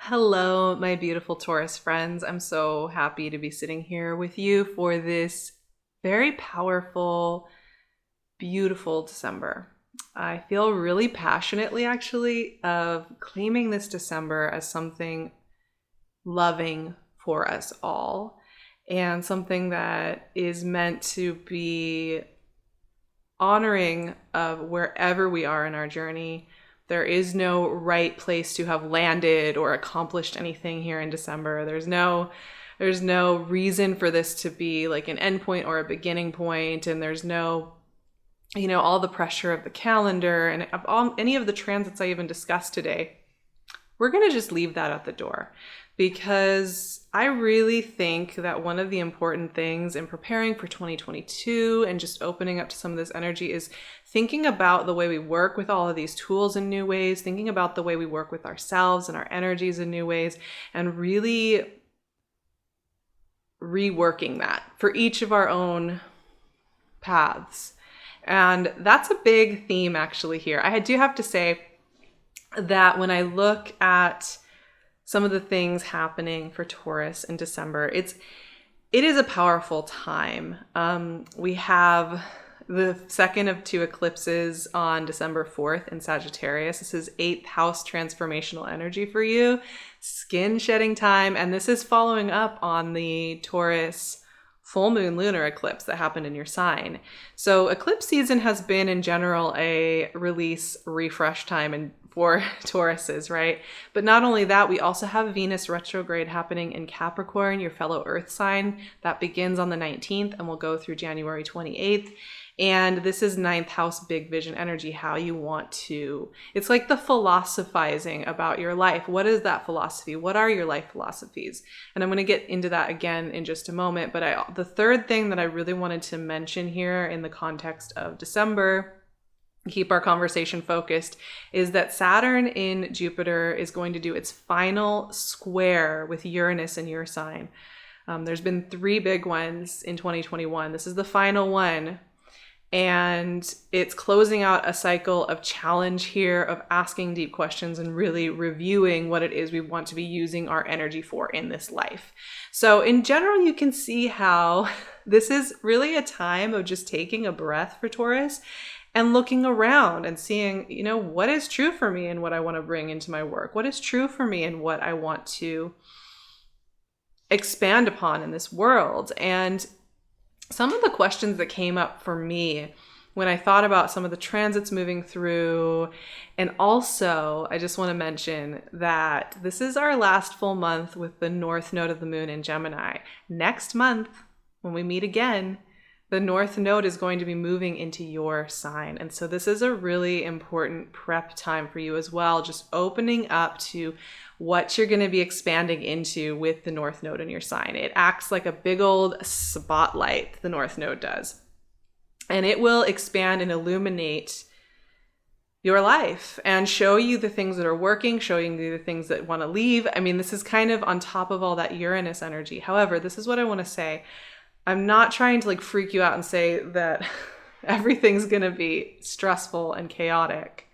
Hello, my beautiful Taurus friends. I'm so happy to be sitting here with you for this very powerful, beautiful December. I feel really passionately, actually, of claiming this December as something loving for us all and something that is meant to be honoring of wherever we are in our journey. There is no right place to have landed or accomplished anything here in December. There's no reason for this to be like an end point or a beginning point, and there's no all the pressure of the calendar and of any of the transits I even discussed today. We're going to just leave that at the door, because I really think that one of the important things in preparing for 2022 and just opening up to some of this energy is thinking about the way we work with all of these tools in new ways, thinking about the way we work with ourselves and our energies in new ways, and really reworking that for each of our own paths. And that's a big theme actually here. I do have to say that when I look at some of the things happening for Taurus in December, it is a powerful time. We have the second of two eclipses on December 4th in Sagittarius. This is 8th house transformational energy for you, skin shedding time. And this is following up on the Taurus full moon lunar eclipse that happened in your sign. So eclipse season has been in general a release refresh time and for Tauruses, right? But not only that, we also have Venus retrograde happening in Capricorn, your fellow earth sign. That begins on the 19th and will go through January 28th. And this is 9th house big vision energy, how you want to. It's like the philosophizing about your life. What is that philosophy? What are your life philosophies? And I'm going to get into that again in just a moment. But the third thing that I really wanted to mention here in the context of December, keep our conversation focused, is that Saturn in Jupiter is going to do its final square with Uranus in your sign. There's been 3 big ones in 2021. This is the final one. And it's closing out a cycle of challenge here, of asking deep questions and really reviewing what it is we want to be using our energy for in this life. So in general, you can see how this is really a time of just taking a breath for Taurus and looking around and seeing, what is true for me and what I want to bring into my work? What is true for me and what I want to expand upon in this world? And some of the questions that came up for me when I thought about some of the transits moving through, and also I just want to mention that this is our last full month with the north node of the moon in Gemini. Next month, when we meet again, the north node is going to be moving into your sign. And so this is a really important prep time for you as well, just opening up to what you're going to be expanding into with the north node in your sign. It acts like a big old spotlight, the north node does. And it will expand and illuminate your life and show you the things that are working, showing you the things that want to leave. I mean, this is kind of on top of all that Uranus energy. However, this is what I want to say. I'm not trying to freak you out and say that everything's going to be stressful and chaotic.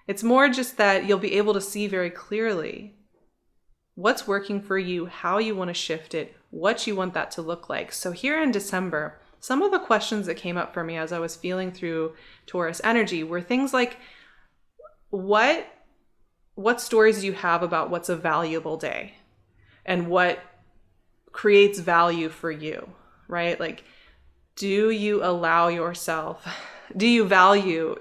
It's more just that you'll be able to see very clearly what's working for you, how you want to shift it, what you want that to look like. So here in December, some of the questions that came up for me as I was feeling through Taurus energy were things like, what stories do you have about what's a valuable day and what creates value for you, right? Like, do you value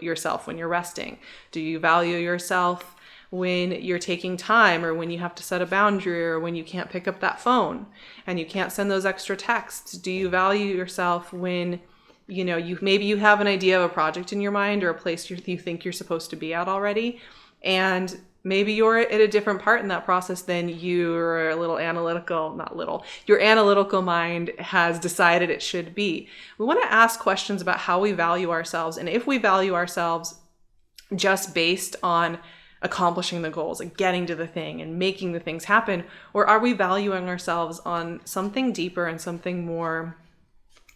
yourself when you're resting? Do you value yourself when you're taking time, or when you have to set a boundary, or when you can't pick up that phone and you can't send those extra texts? Do you value yourself when, maybe you have an idea of a project in your mind or a place you think you're supposed to be at already, and maybe you're at a different part in that process than your your analytical mind has decided it should be. We want to ask questions about how we value ourselves, and if we value ourselves just based on accomplishing the goals and getting to the thing and making the things happen, or are we valuing ourselves on something deeper and something more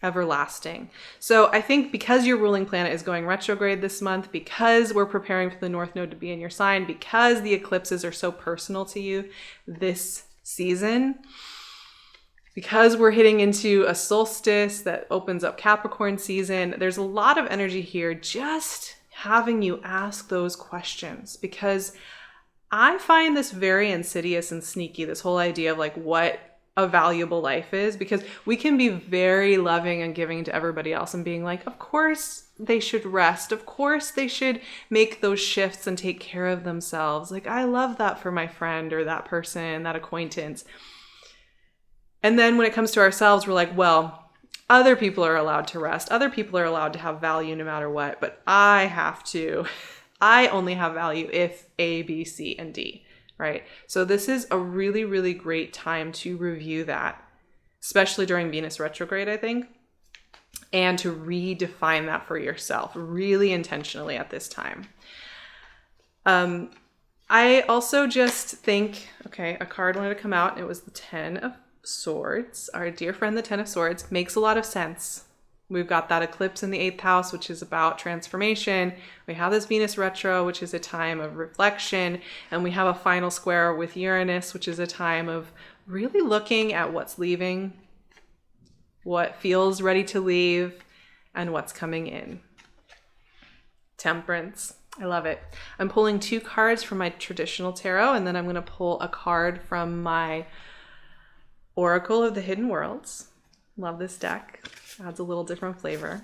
everlasting. So I think because your ruling planet is going retrograde this month, because we're preparing for the North Node to be in your sign, because the eclipses are so personal to you this season, because we're hitting into a solstice that opens up Capricorn season, there's a lot of energy here just having you ask those questions, because I find this very insidious and sneaky, this whole idea of like what a valuable life is, because we can be very loving and giving to everybody else and being like, of course they should rest. Of course they should make those shifts and take care of themselves. Like, I love that for my friend or that person, that acquaintance. And then when it comes to ourselves, we're like, well, other people are allowed to rest. Other people are allowed to have value no matter what, but I only have value if A, B, C, and D. Right? So this is a really, really great time to review that, especially during Venus retrograde, I think, and to redefine that for yourself really intentionally at this time. I also just think, okay, a card wanted to come out. It was the 10 of Swords. Our dear friend, the 10 of Swords, makes a lot of sense. We've got that eclipse in the 8th house, which is about transformation. We have this Venus retro, which is a time of reflection. And we have a final square with Uranus, which is a time of really looking at what's leaving, what feels ready to leave, and what's coming in. Temperance. I love it. I'm pulling 2 cards from my traditional tarot, and then I'm going to pull a card from my Oracle of the Hidden Worlds. Love this deck. Adds a little different flavor.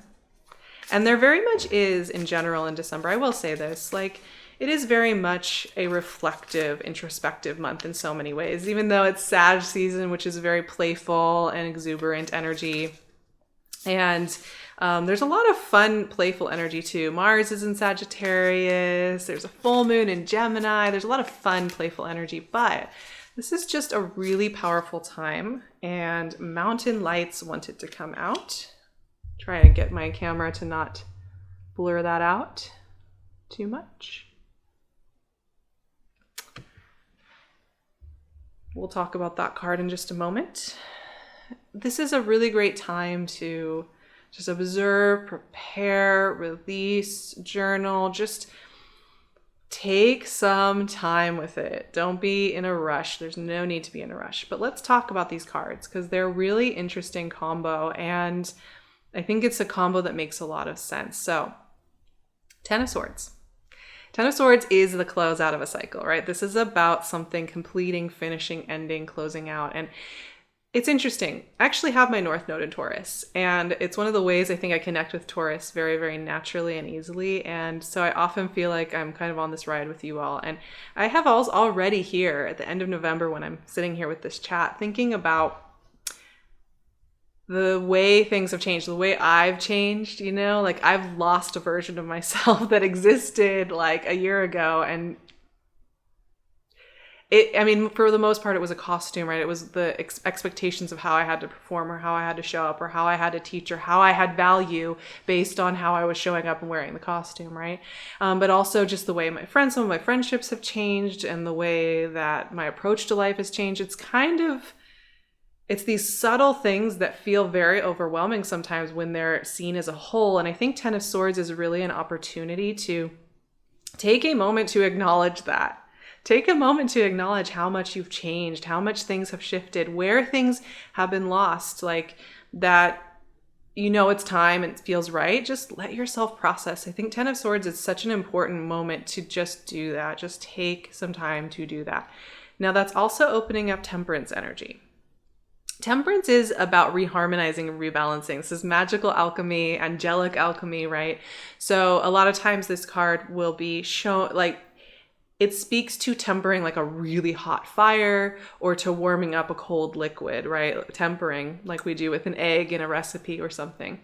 And there very much is, in general, in December, I will say this, like, it is very much a reflective, introspective month in so many ways, even though it's Sag season, which is very playful and exuberant energy. And there's a lot of fun, playful energy too. Mars is in Sagittarius. There's a full moon in Gemini. There's a lot of fun, playful energy, but this is just a really powerful time, and Mountain Lights wanted to come out. Try to get my camera to not blur that out too much. We'll talk about that card in just a moment. This is a really great time to just observe, prepare, release, journal, just take some time with it. Don't be in a rush. There's no need to be in a rush. But let's talk about these cards because they're a really interesting combo. And I think it's a combo that makes a lot of sense. So, 10 of Swords. 10 of Swords is the close out of a cycle, right? This is about something completing, finishing, ending, closing out. And it's interesting. I actually have my North Node in Taurus, and it's one of the ways I think I connect with Taurus very, very naturally and easily. And so I often feel like I'm kind of on this ride with you all. And I have already here at the end of November when I'm sitting here with this chat, thinking about the way things have changed, the way I've changed, you know, like I've lost a version of myself that existed like a year ago. And for the most part, it was a costume, right? It was the expectations of how I had to perform or how I had to show up or how I had to teach or how I had value based on how I was showing up and wearing the costume, right? But also just the way some of my friendships have changed and the way that my approach to life has changed. It's these subtle things that feel very overwhelming sometimes when they're seen as a whole. And I think 10 of Swords is really an opportunity to take a moment to acknowledge that. Take a moment to acknowledge how much you've changed, how much things have shifted, where things have been lost, like that, you know, it's time and it feels right. Just let yourself process. I think 10 of Swords is such an important moment to just do that. Just take some time to do that. Now that's also opening up Temperance energy. Temperance is about reharmonizing and rebalancing. This is magical alchemy, angelic alchemy, right? So a lot of times this card will be shown, like, it speaks to tempering like a really hot fire or to warming up a cold liquid, right? Tempering like we do with an egg in a recipe or something.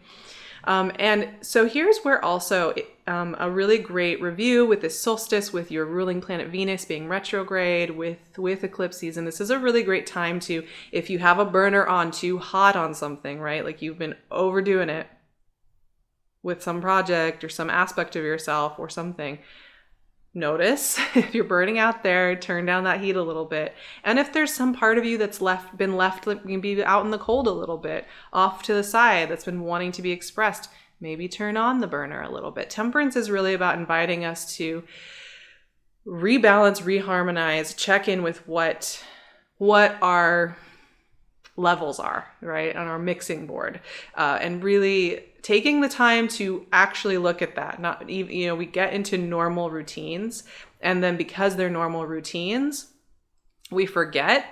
And so here's where also a really great review with this solstice, with your ruling planet Venus being retrograde, with eclipse season. This is a really great time to, if you have a burner on too hot on something, right? Like you've been overdoing it with some project or some aspect of yourself or something, notice if you're burning out there, turn down that heat a little bit. And if there's some part of you that's been left maybe out in the cold a little bit, off to the side, that's been wanting to be expressed, maybe turn on the burner a little bit. Temperance is really about inviting us to rebalance, reharmonize, check in with what our levels are, right, on our mixing board, and really taking the time to actually look at that. Not even, we get into normal routines, and then because they're normal routines, we forget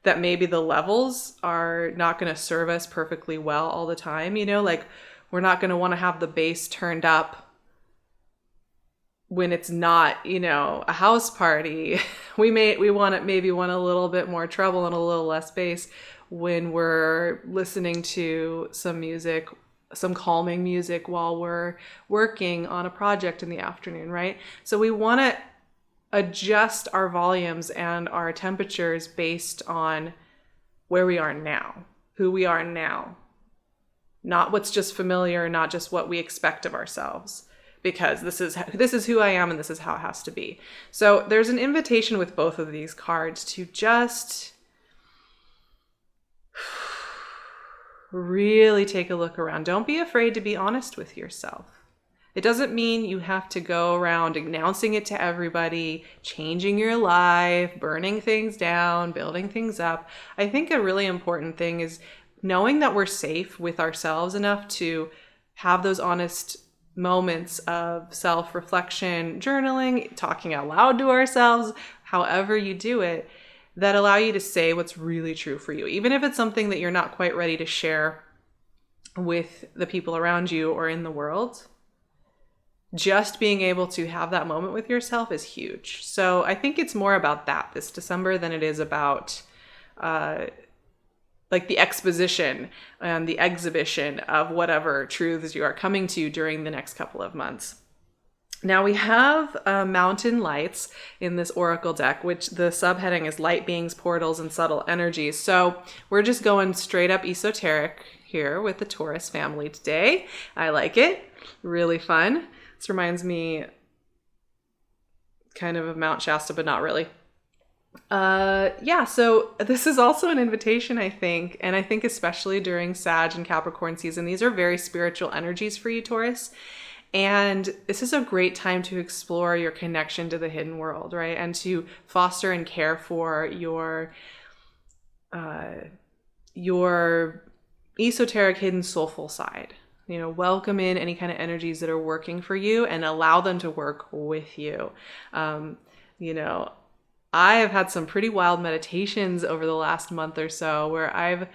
that maybe the levels are not going to serve us perfectly well all the time. Like we're not going to want to have the bass turned up when it's not, a house party. We want it, maybe want a little bit more treble and a little less bass when we're listening to some music, some calming music while we're working on a project in the afternoon, right? So we want to adjust our volumes and our temperatures based on where we are now, who we are now, not what's just familiar, not just what we expect of ourselves, because this is who I am and this is how it has to be. So there's an invitation with both of these cards to just really take a look around. Don't be afraid to be honest with yourself. It doesn't mean you have to go around announcing it to everybody, changing your life, burning things down, building things up. I think a really important thing is knowing that we're safe with ourselves enough to have those honest moments of self-reflection, journaling, talking out loud to ourselves, however you do it, that allow you to say what's really true for you. Even if it's something that you're not quite ready to share with the people around you or in the world, just being able to have that moment with yourself is huge. So I think it's more about that this December than it is about like the exposition and the exhibition of whatever truths you are coming to during the next couple of months. Now we have mountain lights in this oracle deck, which the subheading is light beings, portals, and subtle energies. So we're just going straight up esoteric here with the Taurus family today. I like it. Really fun. This reminds me kind of Mount Shasta, but not really. So this is also an invitation, I think, and I think especially during Sag and Capricorn season, these are very spiritual energies for you, Taurus. And this is a great time to explore your connection to the hidden world, right? And to foster and care for your esoteric, hidden, soulful side. Welcome in any kind of energies that are working for you and allow them to work with you. I have had some pretty wild meditations over the last month or so where I've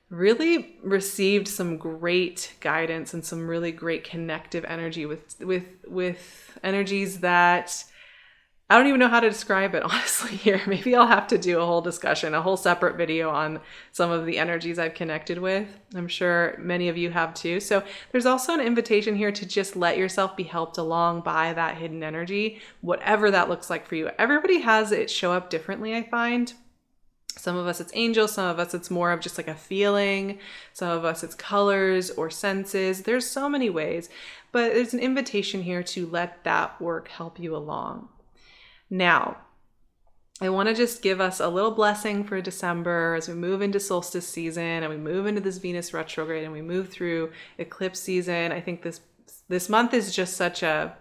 really received some great guidance and some really great connective energy with energies that I don't even know how to describe it, honestly, here. Maybe I'll have to do a whole discussion, a whole separate video on some of the energies I've connected with. I'm sure many of you have too. So there's also an invitation here to just let yourself be helped along by that hidden energy, whatever that looks like for you. Everybody has it show up differently, I find. Some of us it's angels, some of us it's more of just like a feeling, some of us it's colors or senses. There's so many ways, but there's an invitation here to let that work help you along. Now, I want to just give us a little blessing for December as we move into solstice season and we move into this Venus retrograde and we move through eclipse season. I think this month is just such a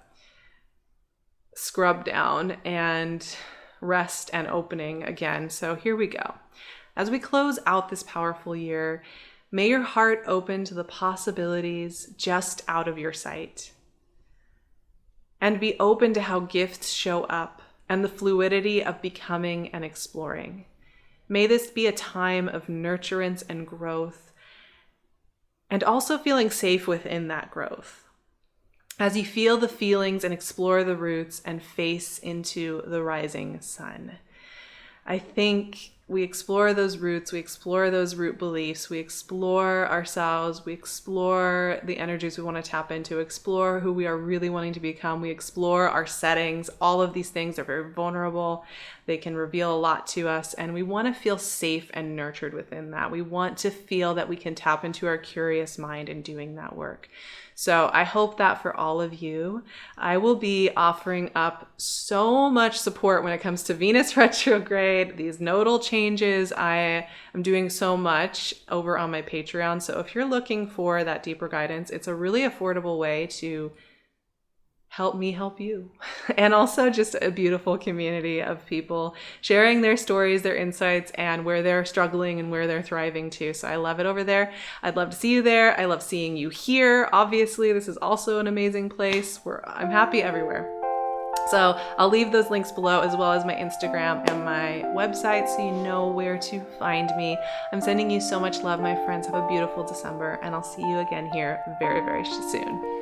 scrub down and rest and opening again. So here we go. As we close out this powerful year, may your heart open to the possibilities just out of your sight and be open to how gifts show up and the fluidity of becoming and exploring. May this be a time of nurturance and growth, and also feeling safe within that growth. As you feel the feelings and explore the roots and face into the rising sun. I think we explore those roots, we explore those root beliefs, we explore ourselves, we explore the energies we want to tap into, explore who we are really wanting to become, we explore our settings. All of these things are very vulnerable. They can reveal a lot to us, and we want to feel safe and nurtured within that. We want to feel that we can tap into our curious mind in doing that work. So I hope that for all of you, I will be offering up so much support when it comes to Venus retrograde, these nodal changes. I am doing so much over on my Patreon. So if you're looking for that deeper guidance, it's a really affordable way to help me help you. And also just a beautiful community of people sharing their stories, their insights, and where they're struggling and where they're thriving too. So I love it over there. I'd love to see you there. I love seeing you here. Obviously, this is also an amazing place where I'm happy everywhere. So I'll leave those links below, as well as my Instagram and my website, so you know where to find me. I'm sending you so much love, my friends. Have a beautiful December, and I'll see you again here very, very soon.